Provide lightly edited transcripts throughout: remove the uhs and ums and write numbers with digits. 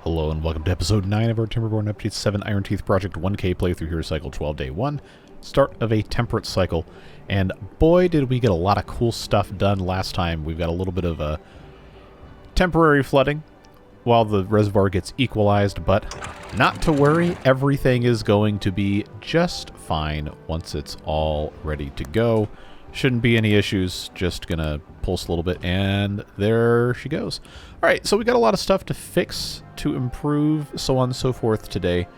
Hello and welcome to episode 9 of our Timberborn Update 7 Iron Teeth Project 1K playthrough here, cycle 12, day 1. Start of a temperate cycle. And boy, did we get a lot of cool stuff done last time. We've got a little bit of a temporary flooding while the reservoir gets equalized, but not to worry, everything is going to be just fine once it's all ready to go. Shouldn't be any issues, just gonna pulse a little bit, and there she goes. Alright, so we got a lot of stuff to fix, to improve, so on and so forth today,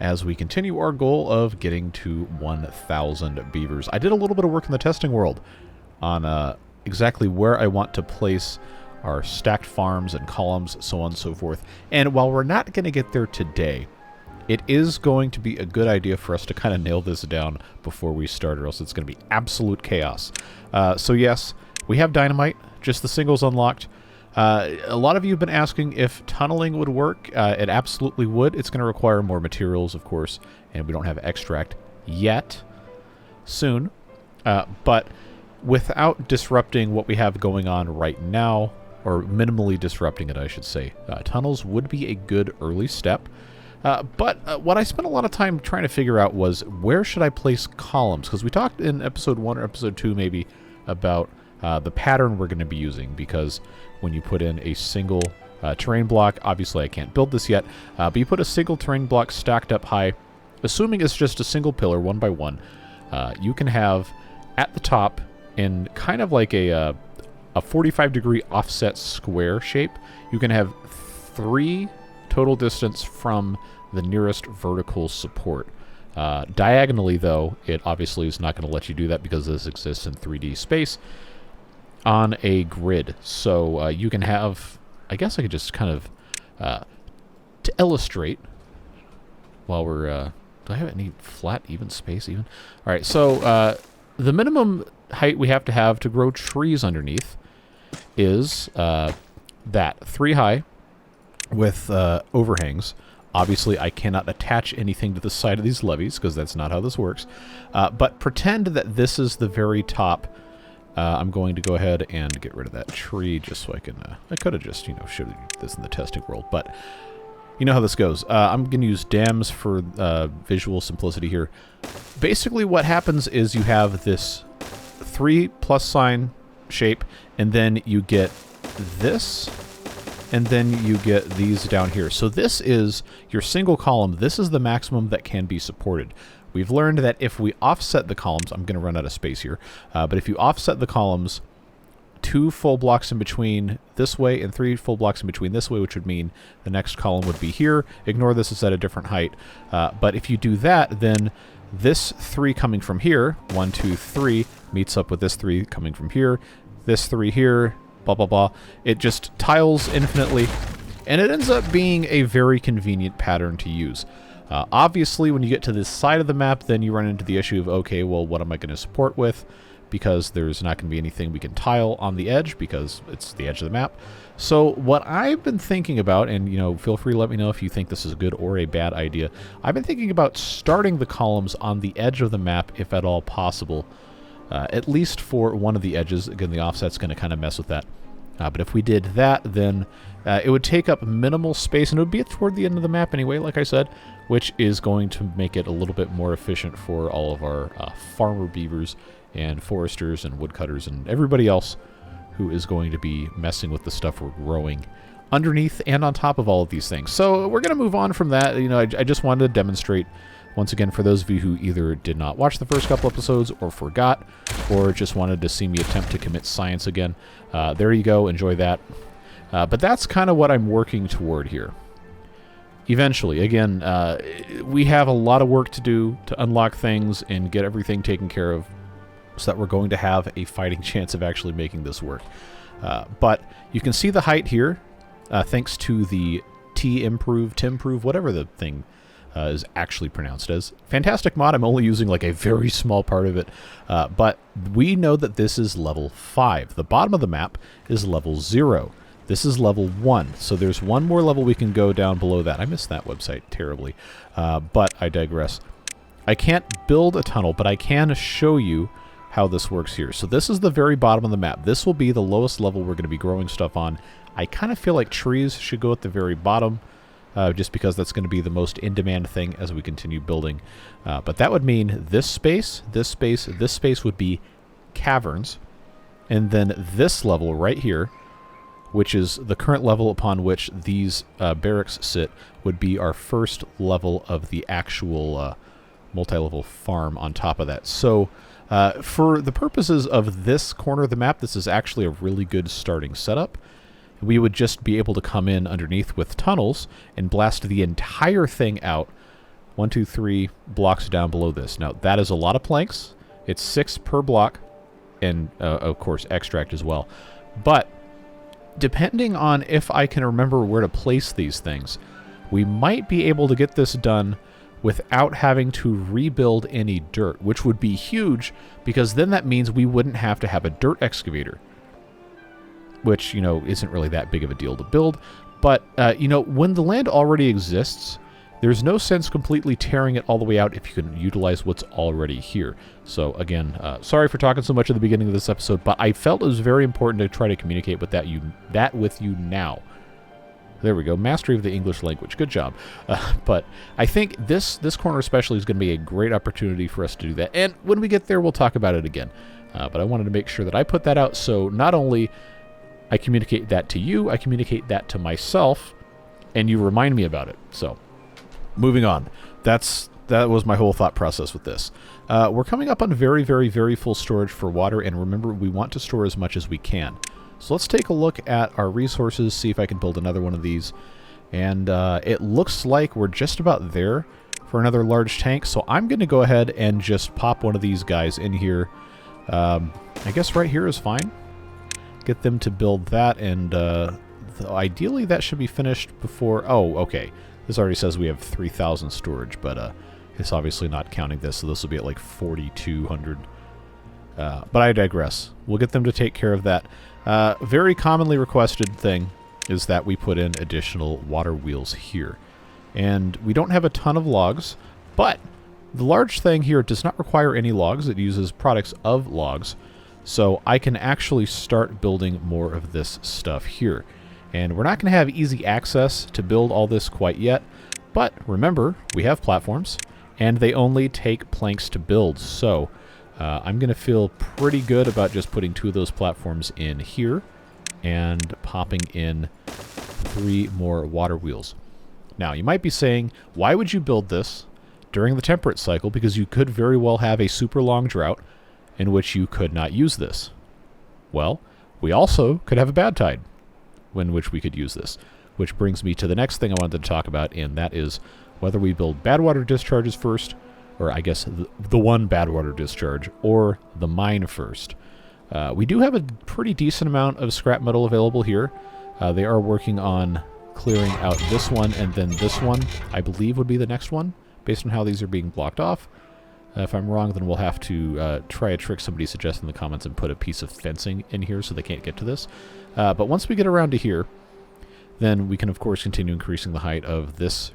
as we continue our goal of getting to 1,000 beavers. I did a little bit of work in the testing world on exactly where I want to place our stacked farms and columns, so on and so forth. And while we're not going to get there today, it is going to be a good idea for us to kind of nail this down before we start, or else it's going to be absolute chaos. So yes, we have dynamite, just the singles unlocked. A lot of you have been asking if tunneling would work. It absolutely would. It's going to require more materials, of course, and we don't have extract yet. Soon. But without disrupting what we have going on right now, or minimally disrupting it, I should say, tunnels would be a good early step. But what I spent a lot of time trying to figure out was, where should I place columns? Because we talked in episode 1 or episode 2 maybe about the pattern we're going to be using, because when you put in a single terrain block, obviously I can't build this yet, but you put a single terrain block stacked up high, assuming it's just a single pillar, one by one, you can have at the top, in kind of like a 45-degree offset square shape, you can have 3 total distance from the nearest vertical support. Diagonally, though, it obviously is not going to let you do that because this exists in 3D space on a grid. So you can have, I guess I could just kind of, to illustrate, while we're, do I have any flat, even space even? All right, so the minimum height we have to grow trees underneath is that 3 high with overhangs. Obviously, I cannot attach anything to the side of these levees because that's not how this works. But pretend that this is the very top. I'm going to go ahead and get rid of that tree just so I can... I could have just, showed you this in the testing world, but you know how this goes. I'm going to use dams for visual simplicity here. Basically, what happens is you have this 3 plus sign shape, and then you get this, and then you get these down here. So this is your single column. This is the maximum that can be supported. We've learned that if we offset the columns, I'm going to run out of space here, but if you offset the columns 2 full blocks in between this way and 3 full blocks in between this way, which would mean the next column would be here. Ignore this, it's at a different height. But if you do that, then this 3 coming from here, 1, 2, 3, meets up with this 3 coming from here, this 3 here, blah, blah, blah. It just tiles infinitely, and it ends up being a very convenient pattern to use. Obviously, when you get to this side of the map, then you run into the issue of, okay, well, what am I going to support with? Because there's not going to be anything we can tile on the edge because it's the edge of the map. So what I've been thinking about, and, feel free to let me know if you think this is a good or a bad idea. I've been thinking about starting the columns on the edge of the map, if at all possible. At least for one of the edges. Again, the offset's going to kind of mess with that. But if we did that, then it would take up minimal space, and it would be toward the end of the map anyway, like I said, which is going to make it a little bit more efficient for all of our farmer beavers and foresters and woodcutters and everybody else who is going to be messing with the stuff we're growing underneath and on top of all of these things. So we're going to move on from that. I just wanted to demonstrate, once again, for those of you who either did not watch the first couple episodes or forgot, or just wanted to see me attempt to commit science again, there you go, enjoy that. But that's kind of what I'm working toward here. Eventually, again, we have a lot of work to do to unlock things and get everything taken care of so that we're going to have a fighting chance of actually making this work. But you can see the height here, thanks to the TImprove, whatever the thing is actually pronounced as. Fantastic mod. I'm only using like a very small part of it. But we know that this is level 5. The bottom of the map is level 0. This is level 1. So there's one more level we can go down below that. I missed that website terribly. But I digress. I can't build a tunnel, but I can show you how this works here. So this is the very bottom of the map. This will be the lowest level we're going to be growing stuff on. I kind of feel like trees should go at the very bottom. just because that's going to be the most in-demand thing as we continue building. But that would mean this space would be caverns, and then this level right here, which is the current level upon which these barracks sit, would be our first level of the actual multi-level farm on top of that. So for the purposes of this corner of the map, this is actually a really good starting setup. We would just be able to come in underneath with tunnels and blast the entire thing out 1, 2, 3 blocks down below this. Now, that is a lot of planks. It's 6 per block, and, of course, extract as well. But depending on if I can remember where to place these things, we might be able to get this done without having to rebuild any dirt, which would be huge, because then that means we wouldn't have to have a dirt excavator, which, you know, isn't really that big of a deal to build. But, you know, when the land already exists, there's no sense completely tearing it all the way out if you can utilize what's already here. So, again, sorry for talking so much at the beginning of this episode, but I felt it was very important to try to communicate with that with you now. There we go. Mastery of the English language. Good job. But I think this corner especially is going to be a great opportunity for us to do that. And when we get there, we'll talk about it again. But I wanted to make sure that I put that out, so not only I communicate that to you, I communicate that to myself, and you remind me about it. So, moving on. That was my whole thought process with this. We're coming up on very, very, very full storage for water, and remember, we want to store as much as we can. So let's take a look at our resources, see if I can build another one of these. And it looks like we're just about there for another large tank, so I'm going to go ahead and just pop one of these guys in here. I guess right here is fine. Get them to build that, and ideally that should be finished before... Oh, okay. This already says we have 3,000 storage, but it's obviously not counting this, so this will be at like 4,200. But I digress. We'll get them to take care of that. Very commonly requested thing is that we put in additional water wheels here. And we don't have a ton of logs, but the large thing here does not require any logs. It uses products of logs. So I can actually start building more of this stuff here. And we're not going to have easy access to build all this quite yet. But remember, we have platforms, and they only take planks to build. So I'm going to feel pretty good about just putting 2 of those platforms in here and popping in 3 more water wheels. Now, you might be saying, why would you build this during the temperate cycle? Because you could very well have a super long drought in which you could not use this. Well, we also could have a bad tide in which we could use this, which brings me to the next thing I wanted to talk about, and that is whether we build bad water discharges first, or I guess the one bad water discharge, or the mine first. We do have a pretty decent amount of scrap metal available here. They are working on clearing out this one, and then this one, I believe, would be the next one, based on how these are being blocked off. If I'm wrong, then we'll have to try a trick somebody suggested in the comments and put a piece of fencing in here so they can't get to this. But once we get around to here, then we can, of course, continue increasing the height of this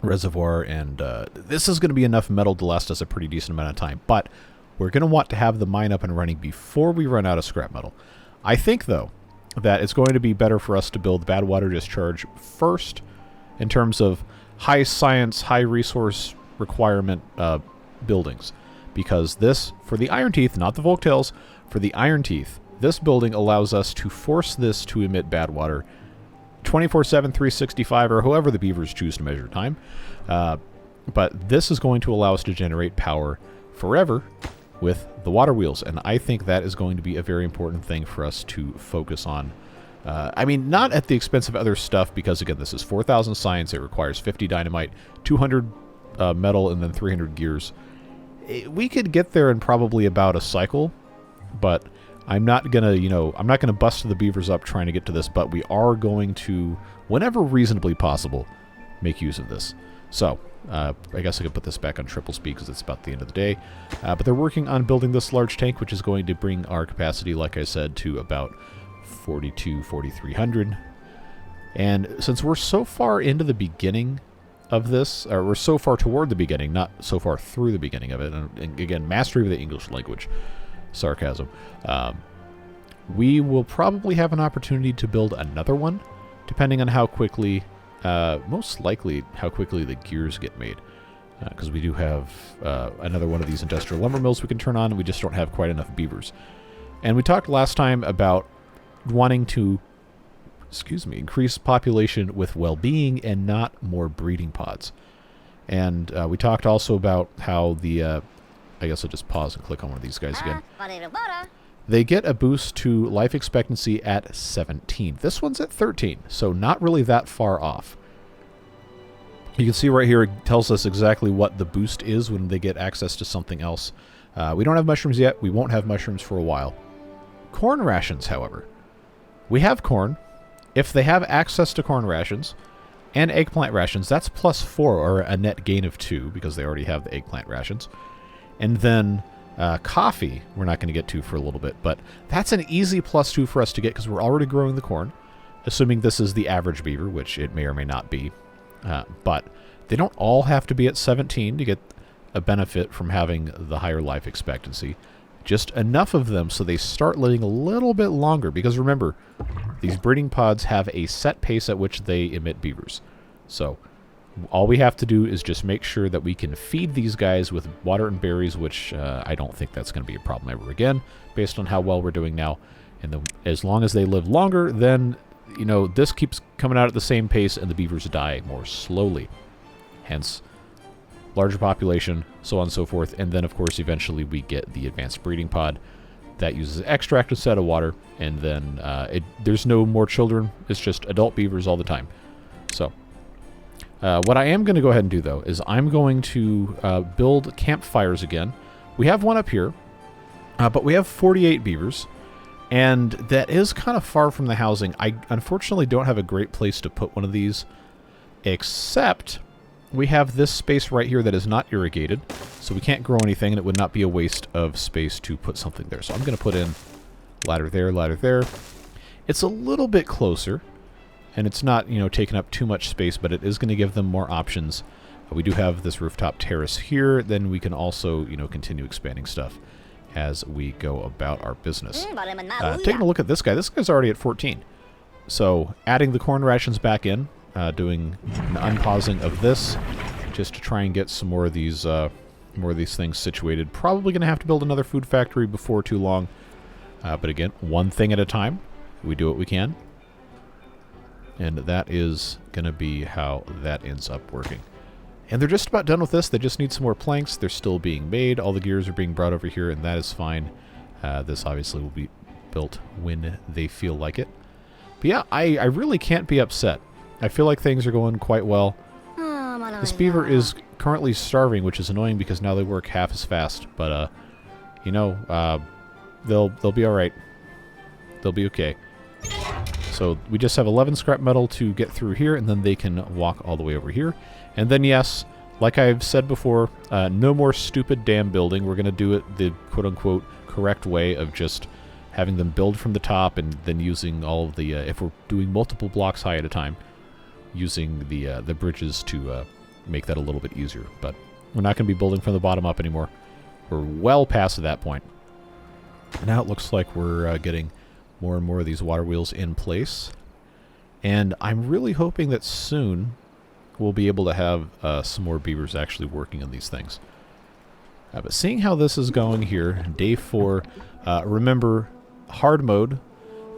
reservoir, and this is going to be enough metal to last us a pretty decent amount of time. But we're going to want to have the mine up and running before we run out of scrap metal. I think, though, that it's going to be better for us to build bad water discharge first in terms of high science, high resource requirement buildings, because this, for the Iron Teeth, not the Volktails, for the Iron Teeth, this building allows us to force this to emit bad water 24/7, 365, or however the beavers choose to measure time. But this is going to allow us to generate power forever with the water wheels, and I think that is going to be a very important thing for us to focus on. I mean, not at the expense of other stuff, because, again, this is 4,000 science. It requires 50 dynamite, 200 metal, and then 300 gears. We could get there in probably about a cycle, but I'm not going to, you know, I'm not going to bust the beavers up trying to get to this, but we are going to, whenever reasonably possible, make use of this. So, I guess I could put this back on triple speed because it's about the end of the day. But they're working on building this large tank, which is going to bring our capacity, like I said, to about 4,300. And since we're so far into the beginning of this, or we're so far toward the beginning, not so far through the beginning of it, and again, mastery of the English language, sarcasm, we will probably have an opportunity to build another one, depending on how quickly most likely how quickly the gears get made. Because we do have another one of these industrial lumber mills we can turn on, and we just don't have quite enough beavers. And we talked last time about wanting to, increase population with well-being and not more breeding pods. And we talked also about how the, I guess I'll just pause and click on one of these guys again. They get a boost to life expectancy at 17. This one's at 13, so not really that far off. You can see right here, it tells us exactly what the boost is when they get access to something else. We don't have mushrooms yet. We won't have mushrooms for a while. Corn rations, however. We have corn. If they have access to corn rations and eggplant rations, that's +4, or a net gain of 2, because they already have the eggplant rations. And then coffee, we're not going to get to for a little bit, but that's an easy +2 for us to get because we're already growing the corn, assuming this is the average beaver, which it may or may not be. But they don't all have to be at 17 to get a benefit from having the higher life expectancy. Just enough of them so they start living a little bit longer, because remember, these breeding pods have a set pace at which they emit beavers. So all we have to do is just make sure that we can feed these guys with water and berries, which I don't think that's going to be a problem ever again, based on how well we're doing now. And as long as they live longer, then, you know, this keeps coming out at the same pace and the beavers die more slowly. Hence, larger population, so on and so forth. And then, of course, eventually we get the advanced breeding pod that uses extract instead of water. And then there's no more children. It's just adult beavers all the time. So what I am going to go ahead and do, though, is I'm going to build campfires again. We have one up here, but we have 48 beavers. And that is kind of far from the housing. I unfortunately don't have a great place to put one of these, except we have this space right here that is not irrigated, so we can't grow anything, and it would not be a waste of space to put something there. So I'm going to put in ladder there, ladder there. It's a little bit closer, and it's not, you know, taking up too much space, but it is going to give them more options. We do have this rooftop terrace here. Then we can also, you know, continue expanding stuff as we go about our business. Taking a look at this guy. This guy's already at 14. So adding the corn rations back in, doing an unpausing of this, just to try and get some more of these things situated. Probably going to have to build another food factory before too long. But again, one thing at a time. We do what we can. And that is going to be how that ends up working. And they're just about done with this. They just need some more planks. They're still being made. All the gears are being brought over here, and that is fine. This obviously will be built when they feel like it. But yeah, I really can't be upset. I feel like things are going quite well. This beaver is currently starving, which is annoying because now they work half as fast. But, you know, they'll be all right. They'll be okay. So we just have 11 scrap metal to get through here, and then they can walk all the way over here. And then, yes, like I've said before, no more stupid dam building. We're going to do it the quote-unquote correct way of just having them build from the top and then using all of the, if we're doing multiple blocks high at a time, using the bridges to make that a little bit easier. But we're not going to be building from the bottom up anymore. We're well past that point. Now it looks like we're getting more and more of these water wheels in place. And I'm really hoping that soon we'll be able to have some more beavers actually working on these things. But seeing how this is going here, day 4, remember, hard mode,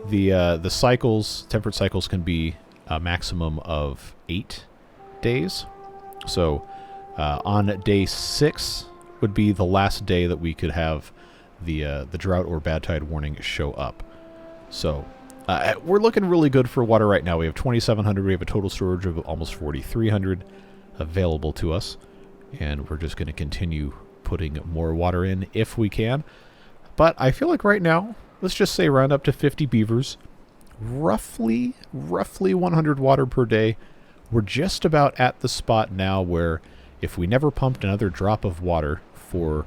the cycles, temperate cycles can be a maximum of 8 days. So on day 6 would be the last day that we could have the drought or bad tide warning show up. So we're looking really good for water right now. We have 2,700. We have a total storage of almost 4,300 available to us. And we're just going to continue putting more water in if we can. But I feel like right now, let's just say round up to 50 beavers. Roughly 100 water per day. We're just about at the spot now where if we never pumped another drop of water for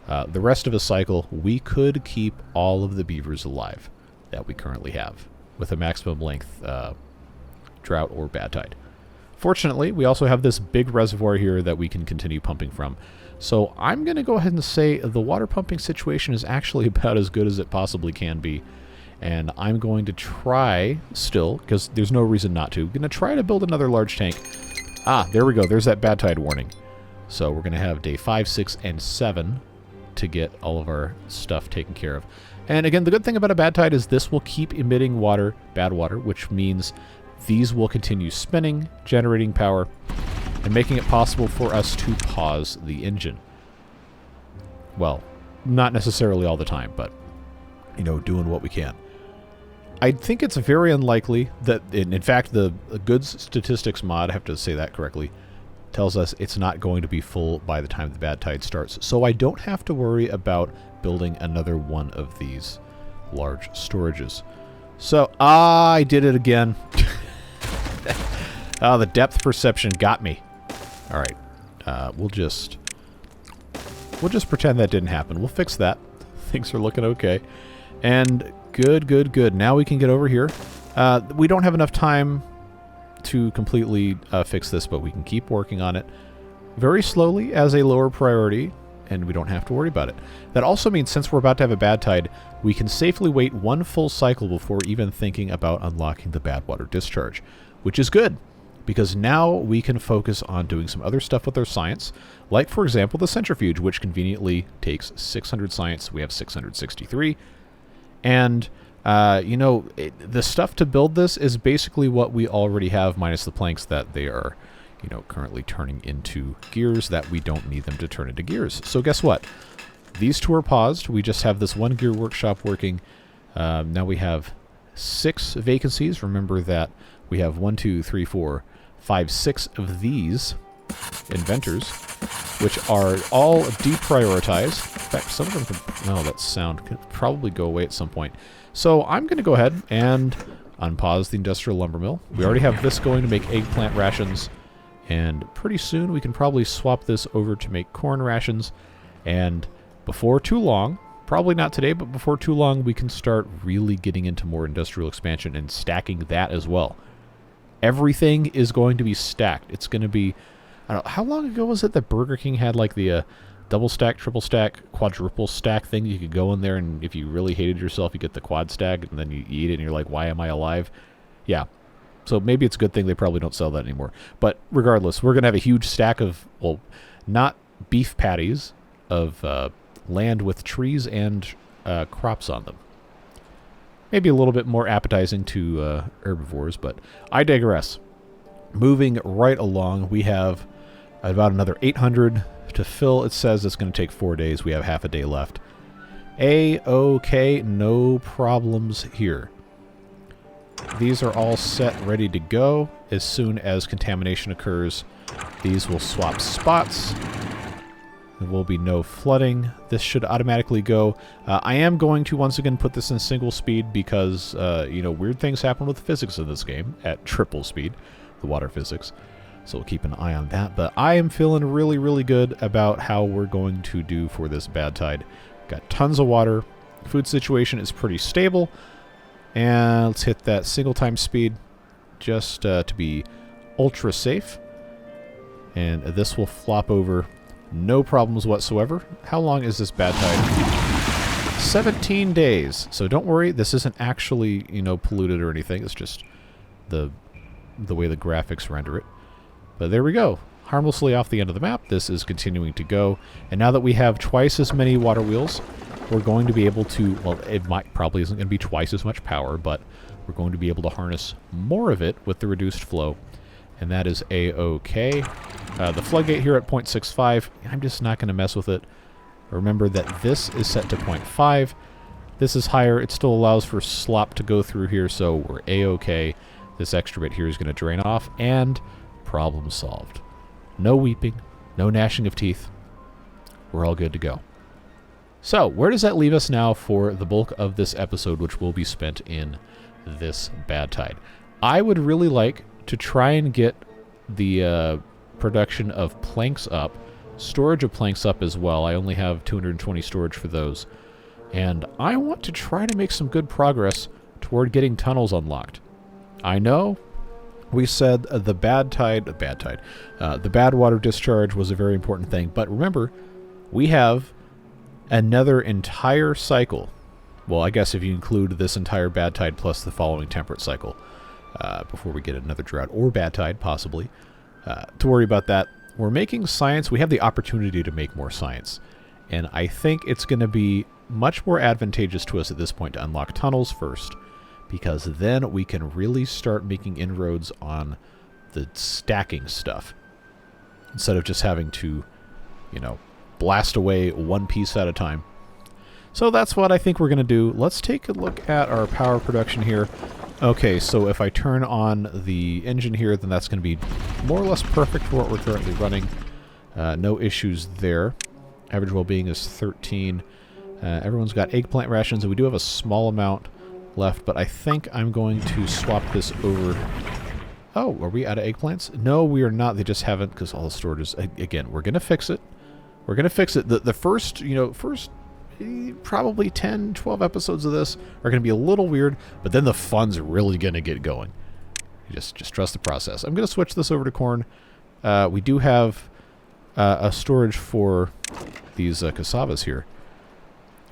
the rest of a cycle, we could keep all of the beavers alive that we currently have with a maximum length drought or bad tide. Fortunately, we also have this big reservoir here that we can continue pumping from. So I'm going to go ahead and say the water pumping situation is actually about as good as it possibly can be. And I'm going to try still, because there's no reason not to, going to try to build another large tank. Ah, there we go. There's that bad tide warning. So we're going to have day 5, 6, and 7 to get all of our stuff taken care of. And again, the good thing about a bad tide is this will keep emitting water, bad water, which means these will continue spinning, generating power, and making it possible for us to pause the engine. Well, not necessarily all the time, but, you know, doing what we can. I think it's very unlikely that, in fact, the goods statistics mod, I have to say that correctly, tells us it's not going to be full by the time the bad tide starts. So I don't have to worry about building another one of these large storages. So, I did it again. Oh, the depth perception got me. All right, we'll just pretend that didn't happen. We'll fix that. Things are looking okay. And good. Now we can get over here. We don't have enough time to completely fix this, but we can keep working on it very slowly as a lower priority, and we don't have to worry about it. That also means since we're about to have a bad tide, we can safely wait one full cycle before even thinking about unlocking the bad water discharge, which is good, because now we can focus on doing some other stuff with our science, like, for example, the centrifuge, which conveniently takes 600 science. We have 663. And, you know, the stuff to build this is basically what we already have, minus the planks that they are, you know, currently turning into gears that we don't need them to turn into gears. So guess what? These two are paused. We just have this one gear workshop working. Now we have 6 vacancies. Remember that we have 1, 2, 3, 4, 5, 6 of these inventors, which are all deprioritized. In fact, some of them can, oh, that sound could probably go away at some point. So I'm going to go ahead and unpause the industrial lumber mill. We already have this going to make eggplant rations, and pretty soon we can probably swap this over to make corn rations, and before too long, probably not today, but before too long, we can start really getting into more industrial expansion and stacking that as well. Everything is going to be stacked. It's going to be, I don't know, how long ago was it that Burger King had like the double stack, triple stack, quadruple stack thing? You could go in there, and if you really hated yourself, you get the quad stack, and then you eat it, and you're like, why am I alive? Yeah. So maybe it's a good thing they probably don't sell that anymore. But regardless, we're going to have a huge stack of, well, not beef patties, of land with trees and crops on them. Maybe a little bit more appetizing to herbivores, but I digress. Moving right along, we have about another 800 to fill. It says it's going to take 4 days. We have half a day left. A-okay, no problems here. These are all set, ready to go. As soon as contamination occurs, these will swap spots. There will be no flooding. This should automatically go. I am going to once again put this in single speed because, you know, weird things happen with the physics of this game at triple speed, the water physics. So we'll keep an eye on that. But I am feeling really, really good about how we're going to do for this bad tide. Got tons of water. Food situation is pretty stable. And let's hit that single time speed just to be ultra safe. And this will flop over. No problems whatsoever. How long is this bad tide? 17 days. So don't worry, this isn't actually, you know, polluted or anything. It's just the way the graphics render it. But there we go. Harmlessly off the end of the map. This is continuing to go. And now that we have twice as many water wheels, we're going to be able to, well, it probably isn't going to be twice as much power, but we're going to be able to harness more of it with the reduced flow. And that is A-okay. The floodgate here at 0.65, I'm just not going to mess with it. Remember that this is set to 0.5. This is higher. It still allows for slop to go through here, so we're A-okay. This extra bit here is going to drain off, and problem solved. No weeping, no gnashing of teeth. We're all good to go. So, where does that leave us now for the bulk of this episode, which will be spent in this bad tide? I would really like to try and get the production of planks up, storage of planks up as well. I only have 220 storage for those. And I want to try to make some good progress toward getting tunnels unlocked. I know we said the bad water discharge was a very important thing, but remember, we have another entire cycle Well, I guess if you include this entire bad tide plus the following temperate cycle, before we get another drought or bad tide, possibly. To worry about that, we're making science. We have the opportunity to make more science. And I think it's going to be much more advantageous to us at this point to unlock tunnels first, because then we can really start making inroads on the stacking stuff, instead of just having to, you know, blast away one piece at a time. So that's what I think we're going to do. Let's take a look at our power production here. Okay, so if I turn on the engine here, then that's going to be more or less perfect for what we're currently running. No issues there. Average well-being is 13. Everyone's got eggplant rations, and we do have a small amount left, but I think I'm going to swap this over. Oh, are we out of eggplants? No, we are not. They just haven't, because all the storage is... Again, we're going to fix it. We're going to fix it. The first, you know, probably 10, 12 episodes of this are going to be a little weird, but then the fun's really going to get going. You just trust the process. I'm going to switch this over to corn. We do have a storage for these cassavas here,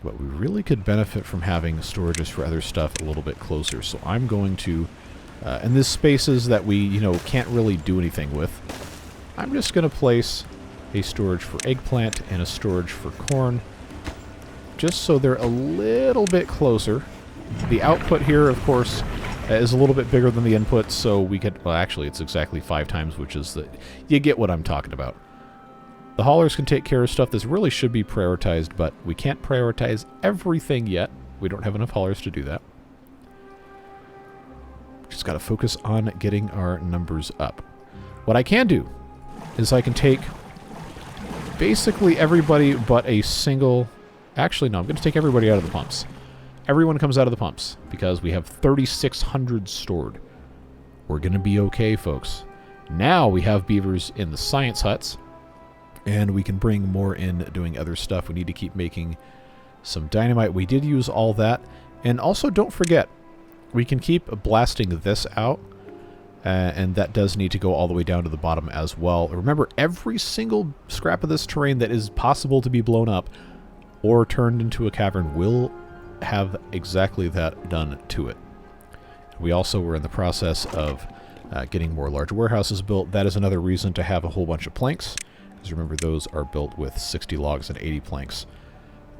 but we really could benefit from having storages for other stuff a little bit closer. So I'm going to, in these spaces that we, you know, can't really do anything with, I'm just going to place a storage for eggplant and a storage for corn, just so they're a little bit closer. The output here, of course, is a little bit bigger than the input, so we could... Well, actually, it's exactly 5 times, which is the... You get what I'm talking about. The haulers can take care of stuff. This really should be prioritized, but we can't prioritize everything yet. We don't have enough haulers to do that. Just got to focus on getting our numbers up. What I can do is I can take basically everybody but a single... Actually, no, I'm going to take everybody out of the pumps. Everyone comes out of the pumps because we have 3,600 stored. We're going to be okay, folks. Now we have beavers in the science huts, and we can bring more in doing other stuff. We need to keep making some dynamite. We did use all that. And also, don't forget, we can keep blasting this out, and that does need to go all the way down to the bottom as well. Remember, every single scrap of this terrain that is possible to be blown up or turned into a cavern will have exactly that done to it. We also were in the process of getting more large warehouses built. That is another reason to have a whole bunch of planks, because remember, those are built with 60 logs and 80 planks.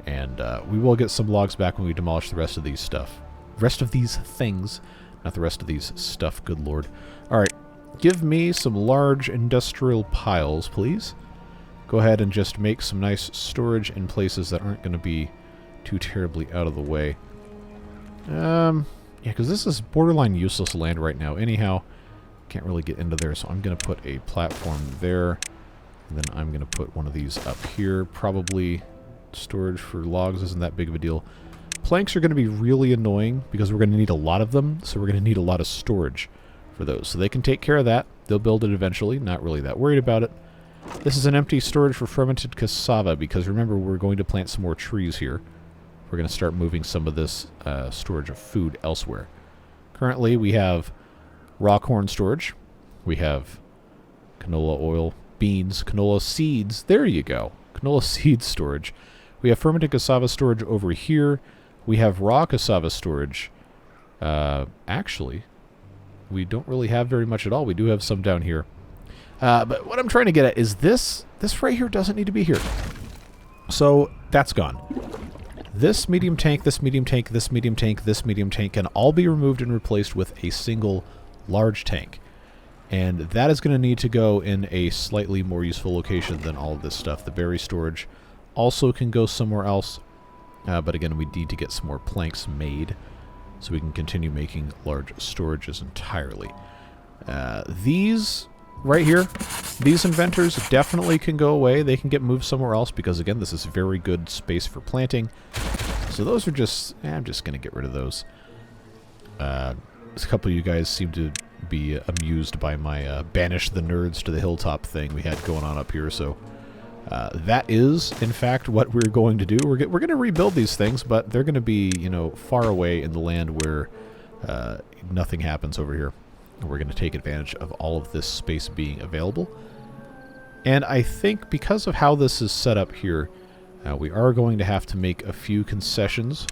And we will get some logs back when we demolish the rest of these stuff. Rest of these things, not the rest of these stuff, good lord. Alright, give me some large industrial piles, please. Go ahead and just make some nice storage in places that aren't going to be too terribly out of the way. Yeah, because this is borderline useless land right now. Anyhow, can't really get into there, so I'm going to put a platform there. And then I'm going to put one of these up here. Probably storage for logs isn't that big of a deal. Planks are going to be really annoying because we're going to need a lot of them, so we're going to need a lot of storage for those. So they can take care of that. They'll build it eventually. Not really that worried about it. This is an empty storage for fermented cassava, because remember, we're going to plant some more trees here. We're going to start moving some of this storage of food elsewhere. Currently, we have raw corn storage. We have canola oil, beans, canola seeds. There you go. Canola seeds storage. We have fermented cassava storage over here. We have raw cassava storage. Actually, we don't really have very much at all. We do have some down here. But what I'm trying to get at is this right here doesn't need to be here. So that's gone. This medium tank, this medium tank, this medium tank, this medium tank can all be removed and replaced with a single large tank. And that is going to need to go in a slightly more useful location than all of this stuff. The berry storage also can go somewhere else. But again, we need to get some more planks made so we can continue making large storages entirely. These right here, these inventors definitely can go away. They can get moved somewhere else because, again, this is very good space for planting. So those are just... I'm just going to get rid of those. A couple of you guys seem to be amused by my banish the nerds to the hilltop thing we had going on up here. So that is, in fact, what we're going to do. We're going to rebuild these things, but they're going to be, you know, far away in the land where nothing happens over here. We're going to take advantage of all of this space being available. And I think because of how this is set up here, we are going to have to make a few concessions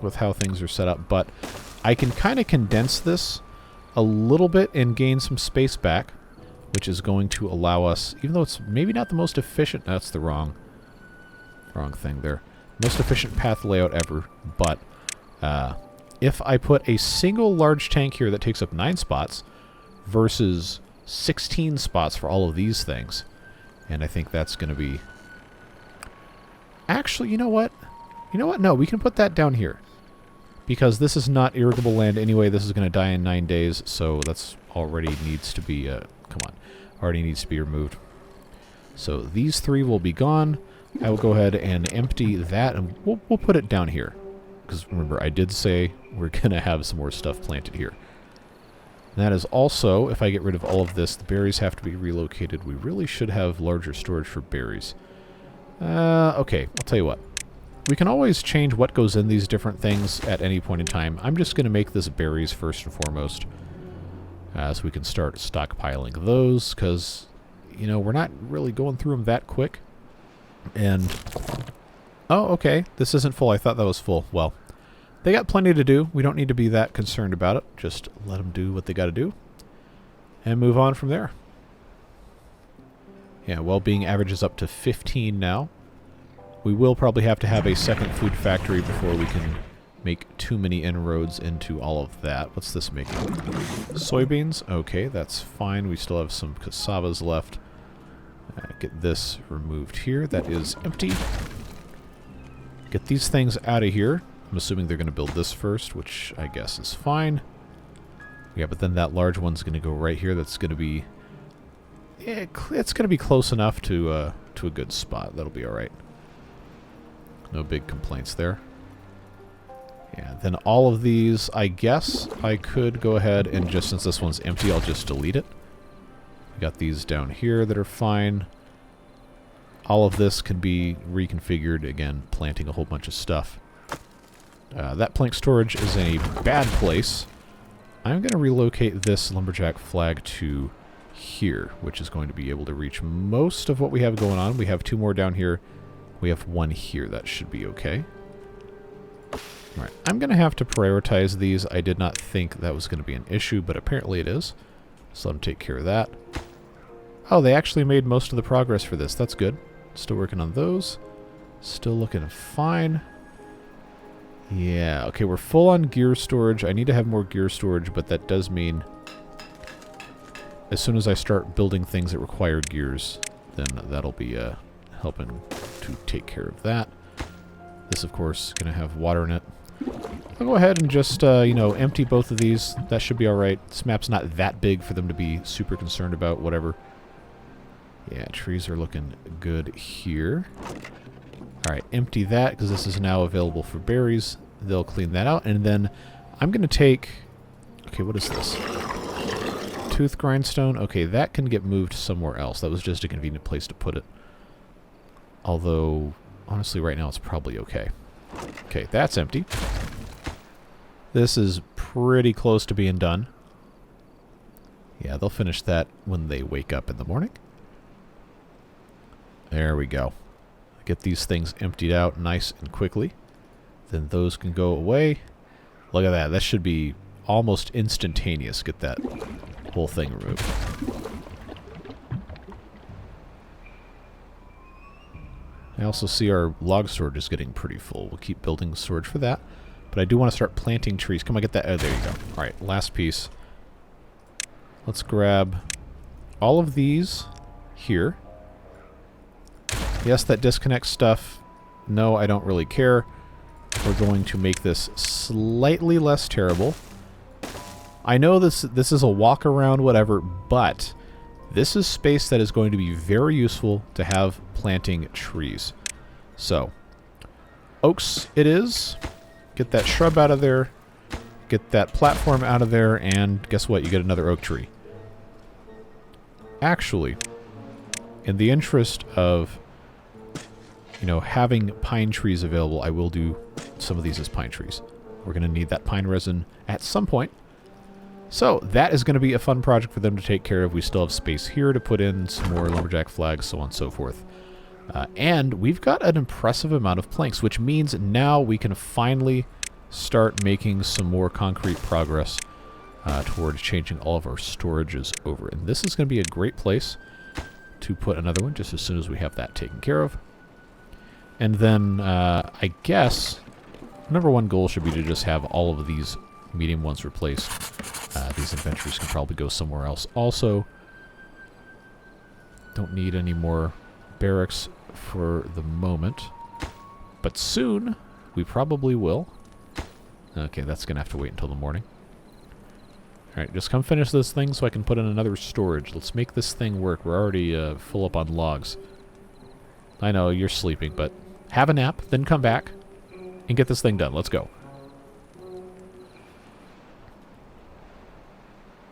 with how things are set up, but I can kind of condense this a little bit and gain some space back, which is going to allow us, even though it's maybe not the most efficient, that's the wrong thing there, most efficient path layout ever, but if I put a single large tank here that takes up 9 spots versus 16 spots for all of these things, and I think that's going to be... Actually, you know what? No, we can put that down here. Because this is not irrigable land anyway. This is going to die in 9 days, so that's already needs to be... already needs to be removed. So these 3 will be gone. I will go ahead and empty that, and we'll put it down here. Because remember, I did say we're going to have some more stuff planted here. And that is also, if I get rid of all of this, the berries have to be relocated. We really should have larger storage for berries. Okay, I'll tell you what. We can always change what goes in these different things at any point in time. I'm just going to make this berries first and foremost. So we can start stockpiling those, because, you know, we're not really going through them that quick. And... oh, okay. This isn't full. I thought that was full. Well, they got plenty to do. We don't need to be that concerned about it. Just let them do what they got to do. And move on from there. Yeah, well-being averages up to 15 now. We will probably have to have a second food factory before we can make too many inroads into all of that. What's this making? Soybeans? Okay, that's fine. We still have some cassavas left. Get this removed here. That is empty. Get these things out of here. I'm assuming they're going to build this first, which I guess is fine. Yeah, but then that large one's going to go right here. That's going to be... yeah, it's going to be close enough to a good spot. That'll be alright. No big complaints there. Yeah, then all of these, I guess I could go ahead and just, since this one's empty, I'll just delete it. We got these down here that are fine. All of this can be reconfigured, again, planting a whole bunch of stuff. That plank storage is in a bad place. I'm going to relocate this lumberjack flag to here, which is going to be able to reach most of what we have going on. We have 2 more down here. We have 1 here. That should be okay. Alright, I'm going to have to prioritize these. I did not think that was going to be an issue, but apparently it is. So let them take care of that. Oh, they actually made most of the progress for this. That's good. Still working on those. Still looking fine. Yeah, okay, we're full on gear storage. I need to have more gear storage, but that does mean as soon as I start building things that require gears, then that'll be helping to take care of that. This, of course, is going to have water in it. I'll go ahead and just, empty both of these. That should be alright. This map's not that big for them to be super concerned about, whatever. Yeah, trees are looking good here. Alright, empty that, because this is now available for berries. They'll clean that out, and then I'm going to take... okay, what is this? Tooth grindstone. Okay, that can get moved somewhere else. That was just a convenient place to put it. Although, honestly, right now it's probably okay. Okay, that's empty. This is pretty close to being done. Yeah, they'll finish that when they wake up in the morning. There we go. Get these things emptied out nice and quickly. Then those can go away. Look at that. That should be almost instantaneous. Get that whole thing removed. I also see our log storage is getting pretty full. We'll keep building storage for that. But I do want to start planting trees. Come on, get that. Oh, there you go. Alright, last piece. Let's grab all of these here. Yes, that disconnect stuff. No, I don't really care. We're going to make this slightly less terrible. I know this is a walk around, whatever, but this is space that is going to be very useful to have planting trees. So, oaks it is. Get that shrub out of there. Get that platform out of there, and guess what? You get another oak tree. Actually, in the interest of having pine trees available, I will do some of these as pine trees. We're going to need that pine resin at some point. So that is going to be a fun project for them to take care of. We still have space here to put in some more lumberjack flags, so on and so forth. And we've got an impressive amount of planks, which means now we can finally start making some more concrete progress towards changing all of our storages over. And this is going to be a great place to put another one just as soon as we have that taken care of. And then I guess number one goal should be to just have all of these medium ones replaced. These inventories can probably go somewhere else. Also, don't need any more barracks for the moment, but soon we probably will. Okay, that's going to have to wait until the morning. Alright, just come finish this thing so I can put in another storage. Let's make this thing work. We're already full up on logs. I know, you're sleeping, but have a nap, then come back and get this thing done. Let's go.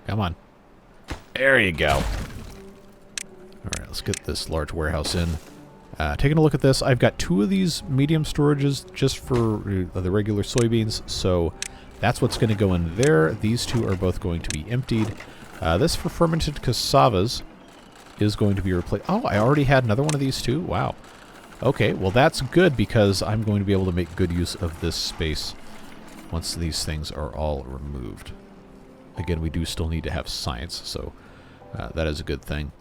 Come on. There you go. Alright, let's get this large warehouse in. Taking a look at this, I've got 2 of these medium storages just for the regular soybeans, so that's what's going to go in there. These 2 are both going to be emptied. This for fermented cassavas is going to be replaced. Oh, I already had another one of these too? Wow. Okay, well that's good because I'm going to be able to make good use of this space once these things are all removed. Again, we do still need to have science, so that is a good thing.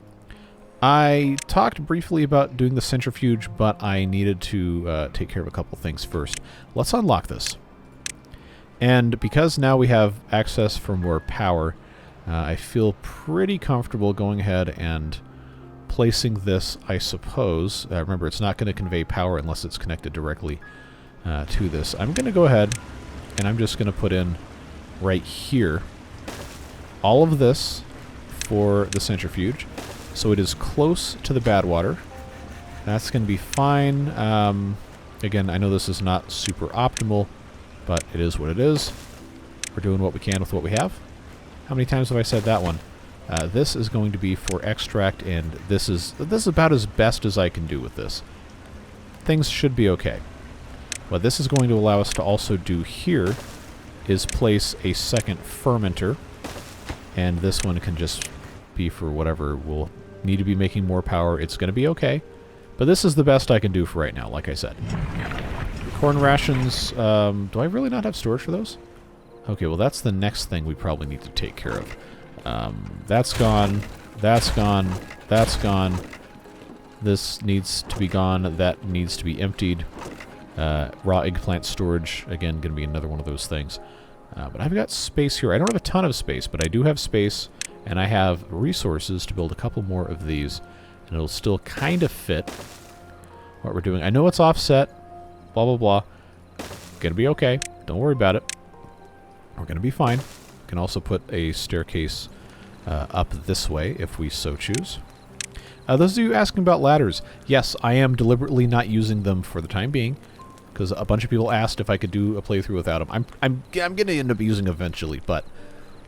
I talked briefly about doing the centrifuge, but I needed to take care of a couple things first. Let's unlock this. And because now we have access for more power, I feel pretty comfortable going ahead and placing this, I suppose. Remember, it's not going to convey power unless it's connected directly to this. I'm going to go ahead and I'm just going to put in right here all of this for the centrifuge. So it is close to the bad water. That's going to be fine. Again, I know this is not super optimal, but it is what it is. We're doing what we can with what we have. How many times have I said that one? This is going to be for extract, and this is about as best as I can do with this. Things should be okay. What this is going to allow us to also do here is place a second fermenter, and this one can just be for whatever we'll need to be making more power. It's going to be okay, but this is the best I can do for right now, like I said. Corn rations, do I really not have storage for those? Okay, well that's the next thing we probably need to take care of. That's gone, that's gone, that's gone. This needs to be gone, that needs to be emptied. Raw eggplant storage, again, going to be another one of those things. But I've got space here. I don't have a ton of space, but I do have space, and I have resources to build a couple more of these, and it'll still kind of fit what we're doing. I know it's offset, blah, blah, blah. Gonna be okay. Don't worry about it. We're gonna be fine. We can also put a staircase up this way if we so choose. Those of you asking about ladders, yes, I am deliberately not using them for the time being, because a bunch of people asked if I could do a playthrough without them. I'm going to end up using them eventually, but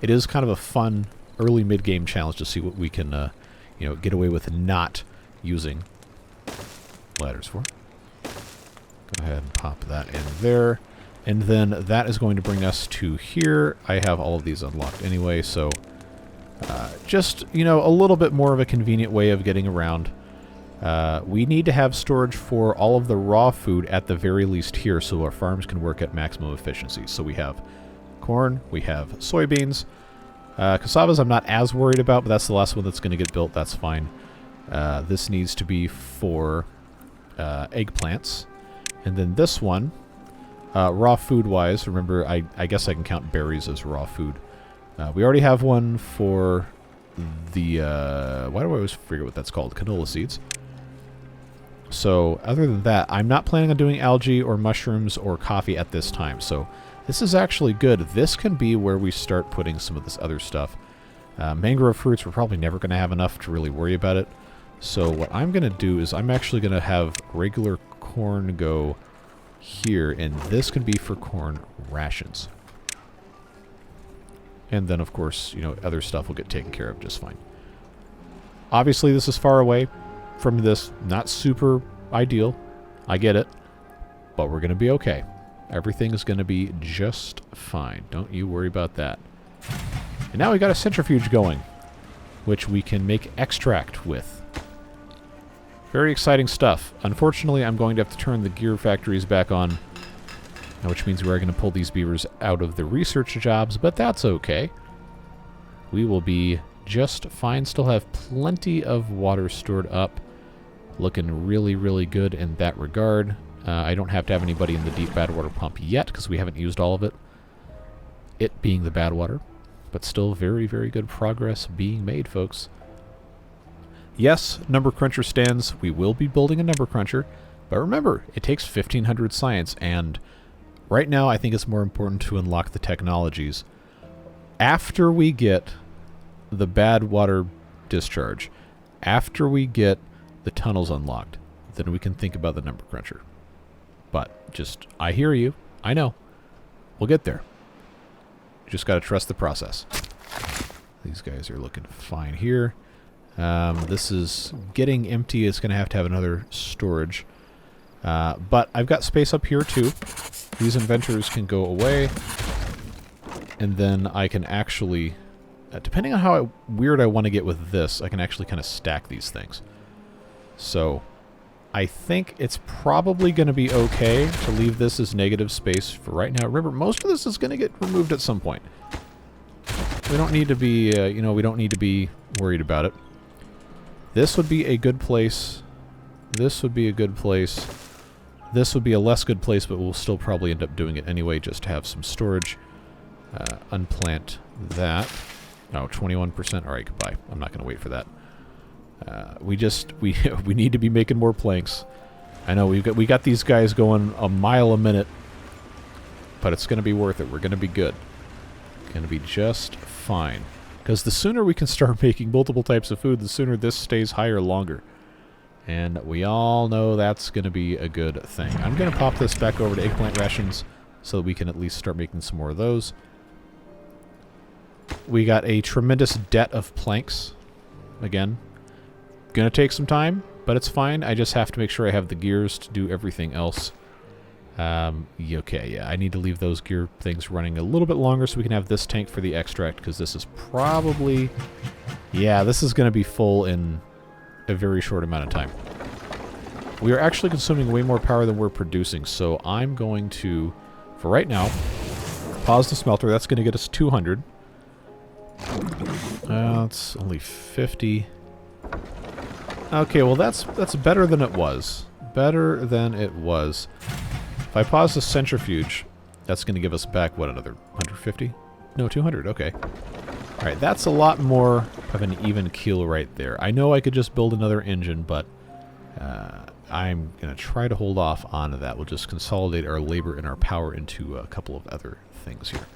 it is kind of a fun early mid-game challenge to see what we can, get away with not using ladders for. Go ahead and pop that in there, and then that is going to bring us to here. I have all of these unlocked anyway, so just a little bit more of a convenient way of getting around. We need to have storage for all of the raw food at the very least here so our farms can work at maximum efficiency. So we have corn, we have soybeans. Cassavas I'm not as worried about, but that's the last one that's going to get built. That's fine. This needs to be for eggplants. And then this one, raw food-wise, remember, I guess I can count berries as raw food. We already have one for the, why do I always forget what that's called? Canola seeds. So, other than that, I'm not planning on doing algae or mushrooms or coffee at this time. So, this is actually good. This can be where we start putting some of this other stuff. Mangrove fruits, we're probably never going to have enough to really worry about it. So, what I'm going to do is I'm actually going to have regular corn go here, and this can be for corn rations. And then, of course, other stuff will get taken care of just fine. Obviously, this is far away from this. Not super ideal. I get it. But we're going to be okay. Everything is going to be just fine. Don't you worry about that. And now we got a centrifuge going, which we can make extract with. Very exciting stuff. Unfortunately, I'm going to have to turn the gear factories back on which means we are going to pull these beavers out of the research jobs, but that's okay. We will be just fine. Still have plenty of water stored up. Looking really, really good in that regard. I don't have to have anybody in the deep bad water pump yet because we haven't used all of it. It being the bad water. But still very, very good progress being made, folks. Yes, number cruncher stands. We will be building a number cruncher. But remember, it takes 1,500 science, and right now I think it's more important to unlock the technologies. After we get the bad water discharge, after we get the tunnels unlocked, then we can think about the number cruncher. But just, I hear you. I know. We'll get there. Just got to trust the process. These guys are looking fine here. This is getting empty. It's going to have another storage. But I've got space up here too. These inventors can go away. And then I can actually, depending on how weird I want to get with this, I can actually kind of stack these things. So I think it's probably going to be okay to leave this as negative space for right now. Remember, most of this is going to get removed at some point. We don't need to be, we don't need to be worried about it. This would be a good place. This would be a good place. This would be a less good place, but we'll still probably end up doing it anyway, just to have some storage. Unplant that. Oh, 21%. All right, goodbye. I'm not going to wait for that. We need to be making more planks. I know we got these guys going a mile a minute, but it's going to be worth it. We're going to be good. Going to be just fine. Because the sooner we can start making multiple types of food, the sooner this stays higher longer. And we all know that's going to be a good thing. I'm going to pop this back over to eggplant rations so that we can at least start making some more of those. We got a tremendous debt of planks. Again, going to take some time, but it's fine. I just have to make sure I have the gears to do everything else. Okay, yeah, I need to leave those gear things running a little bit longer so we can have this tank for the extract, because this is probably... Yeah, this is going to be full in a very short amount of time. We are actually consuming way more power than we're producing, so I'm going to, for right now, pause the smelter. That's going to get us 200. It's only 50. Okay, well that's better than it was. Better than it was. If I pause the centrifuge, that's going to give us back, what, another 150? No, 200, okay. Alright, that's a lot more of an even keel right there. I know I could just build another engine, but I'm going to try to hold off on that. We'll just consolidate our labor and our power into a couple of other things here.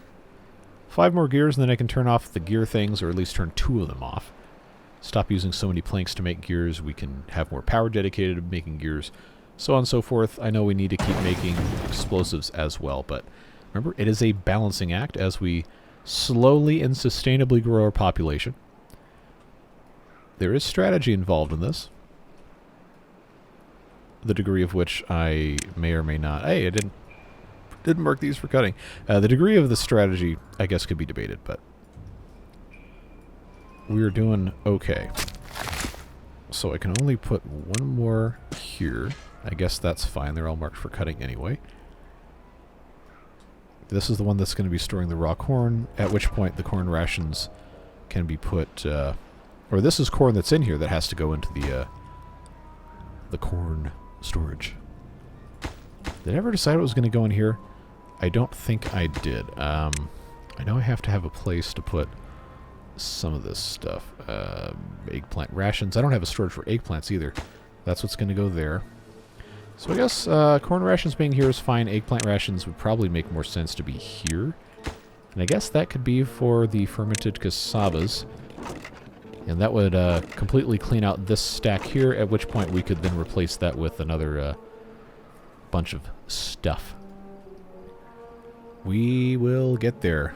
5 more gears, and then I can turn off the gear things, or at least turn 2 of them off. Stop using so many planks to make gears. We can have more power dedicated to making gears, so on and so forth. I know we need to keep making explosives as well, but remember, it is a balancing act as we slowly and sustainably grow our population. There is strategy involved in this. The degree of which I may or may not... Hey, I didn't mark these for cutting. The degree of the strategy, I guess, could be debated, but we're doing okay. So I can only put one more here. I guess that's fine. They're all marked for cutting anyway. This is the one that's going to be storing the raw corn, at which point the corn rations can be put... or this is corn that's in here that has to go into the corn storage. Did I ever decide what was going to go in here? I don't think I did. I know I have to have a place to put some of this stuff. Eggplant rations. I don't have a storage for eggplants either. That's what's going to go there. So I guess corn rations being here is fine. Eggplant rations would probably make more sense to be here. And I guess that could be for the fermented casabas. And that would completely clean out this stack here, at which point we could then replace that with another bunch of stuff. We will get there.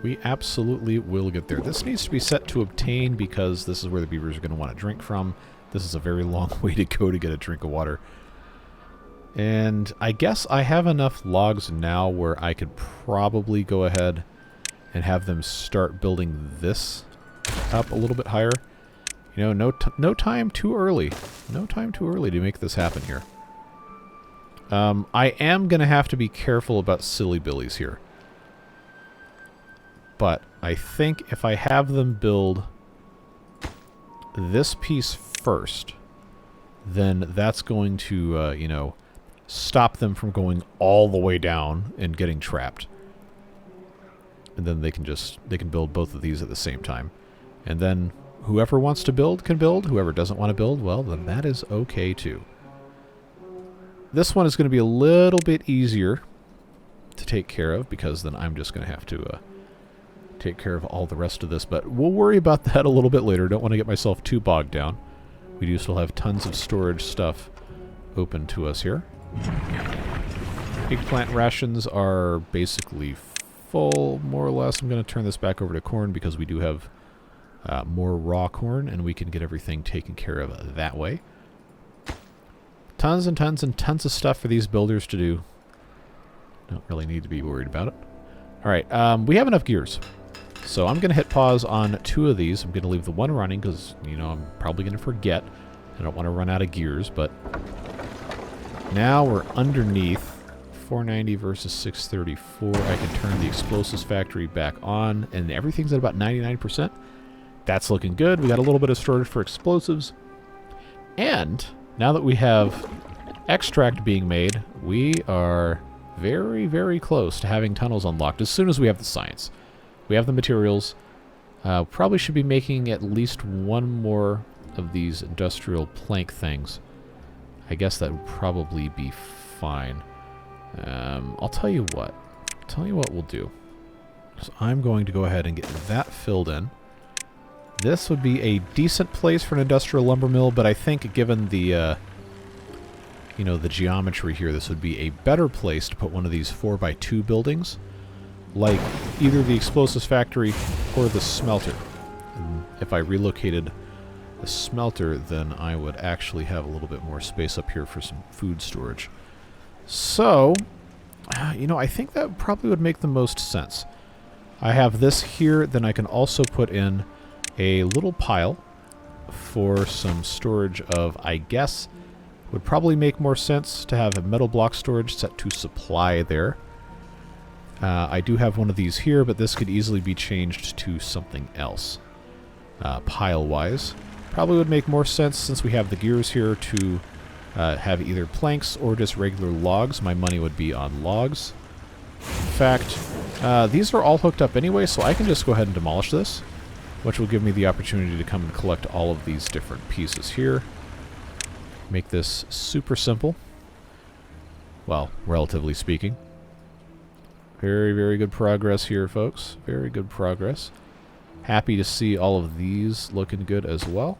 We absolutely will get there. This needs to be set to obtain because this is where the beavers are going to want to drink from. This is a very long way to go to get a drink of water. And I guess I have enough logs now where I could probably go ahead and have them start building this up a little bit higher. You know, no time too early. No time too early to make this happen here. I am going to have to be careful about silly billies here. But I think if I have them build this piece first, then that's going to, you know, stop them from going all the way down and getting trapped. And then they can build both of these at the same time. And then whoever wants to build can build. Whoever doesn't want to build, well, then that is okay too. This one is going to be a little bit easier to take care of because then I'm just going to have to take care of all the rest of this. But we'll worry about that a little bit later. Don't want to get myself too bogged down. We do still have tons of storage stuff open to us here. Eggplant rations are basically full, more or less. I'm going to turn this back over to corn because we do have more raw corn, and we can get everything taken care of that way. Tons and tons and tons of stuff for these builders to do. Don't really need to be worried about it. Alright, we have enough gears. So I'm going to hit pause on 2 of these. I'm going to leave the one running because, you know, I'm probably going to forget. I don't want to run out of gears, but now we're underneath 490 versus 634. I can turn the explosives factory back on, and everything's at about 99%. That's looking good. We got a little bit of storage for explosives. And now that we have extract being made, we are very, very close to having tunnels unlocked as soon as we have the science. We have the materials. Probably should be making at least one more of these industrial plank things. I guess that would probably be fine. I'll tell you what. We'll do. So I'm going to go ahead and get that filled in. This would be a decent place for an industrial lumber mill, but I think given the, you know, the geometry here, this would be a better place to put one of these 4x2 buildings, like either the explosives factory or the smelter. And if I relocated the smelter, then I would actually have a little bit more space up here for some food storage. So, you know, I think that probably would make the most sense. I have this here, then I can also put in a little pile for some storage of, I guess, would probably make more sense to have a metal block storage set to supply there. I do have one of these here, but this could easily be changed to something else, pile-wise. Probably would make more sense, since we have the gears here, to have either planks or just regular logs. My money would be on logs. In fact, these are all hooked up anyway, so I can just go ahead and demolish this, which will give me the opportunity to come and collect all of these different pieces here. Make this super simple. Well, relatively speaking. Very, very good progress here, folks. Very good progress. Happy to see all of these looking good as well.